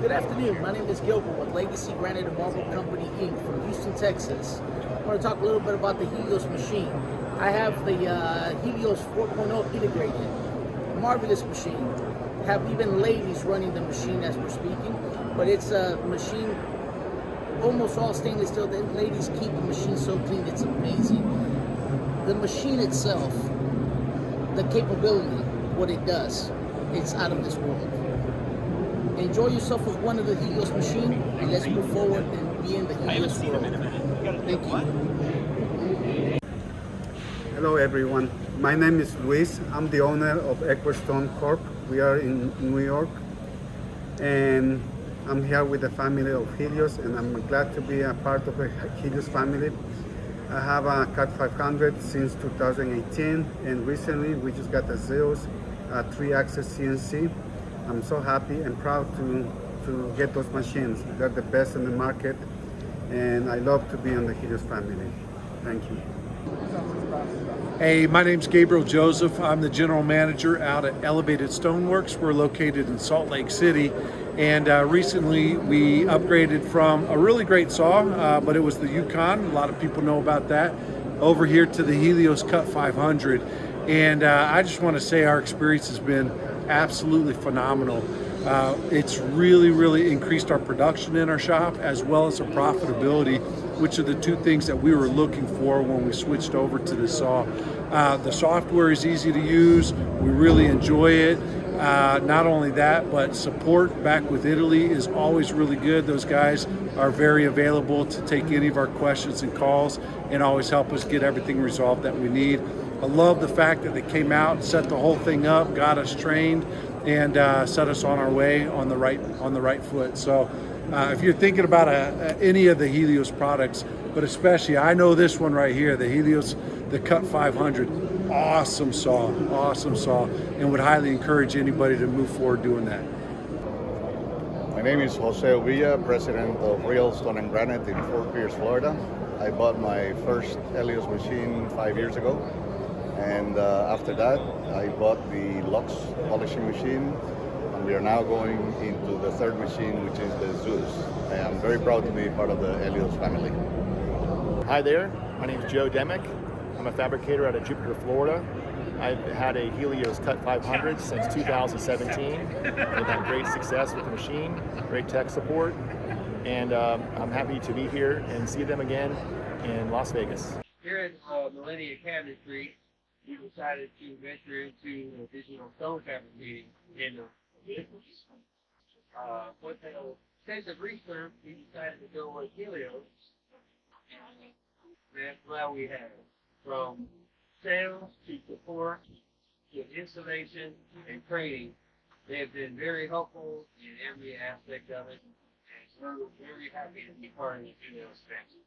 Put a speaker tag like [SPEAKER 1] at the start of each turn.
[SPEAKER 1] Good afternoon. My name is Gilbert with Legacy Granite and Marble Company, Inc. from Houston, Texas. I want to talk a little bit about the Helios machine. I have the Helios 4.0 integrated. Marvelous machine. Have even ladies running the machine as we're speaking, but it's a machine almost all stainless steel. The ladies keep the machine so clean, it's amazing. The machine itself, the capability, what it does, it's out of this world. Enjoy yourself with one of the Helios machine, and let's move forward and be in the Helios world. Thank you.
[SPEAKER 2] Hello everyone, my name is Luis. I'm the owner of Equestone Corp. We are in New York, and I'm here with the family of Helios, and I'm glad to be a part of the Helios family. I have a CAT 500 since 2018, and recently we just got a Zeus 3-axis CNC. I'm so happy and proud to get those machines. They're the best in the market, and I love to be in the Helios family. Thank you.
[SPEAKER 3] Hey, my name's Gabriel Joseph. I'm the general manager out at Elevated Stoneworks. We're located in Salt Lake City, and recently we upgraded from a really great saw, but it was the Yukon. A lot of people know about that. Over here to the Helios Cut 500, and I just want to say our experience has been absolutely phenomenal. It's really increased our production in our shop as well as our profitability, which are the two things that we were looking for when we switched over to the saw. The software is easy to use. We really enjoy it. Not only that, but support back with Italy is always really good. Those guys are very available to take any of our questions and calls and always help us get everything resolved that we need. I love the fact that they came out, set the whole thing up, got us trained, and set us on our way on the right foot. So if you're thinking about any of the Helios products, but especially I know this one right here, the Helios, the Cut 500, awesome saw, and would highly encourage anybody to move forward doing that.
[SPEAKER 4] My name is Jose Uvilla, president of Real Stone and Granite in Fort Pierce, Florida. I bought my first Helios machine 5 years ago. And after that, I bought the Lux polishing machine, and we are now going into the third machine, which is the Zeus. I am very proud to be part of the Helios family.
[SPEAKER 5] Hi there, my name is Joe Demick. I'm a fabricator out of Jupiter, Florida. I've had a Helios Cut 500 since 2017. I've had great success with the machine, great tech support, and I'm happy to be here and see them again in Las Vegas.
[SPEAKER 6] Here at Millennia Cabinetry, we decided to venture into a digital stone fabricating in with the extensive research, we decided to go with Helios. That's what we have, from sales to support to installation and training. They have been very helpful in every aspect of it, and we're very happy to be part of the Helios family.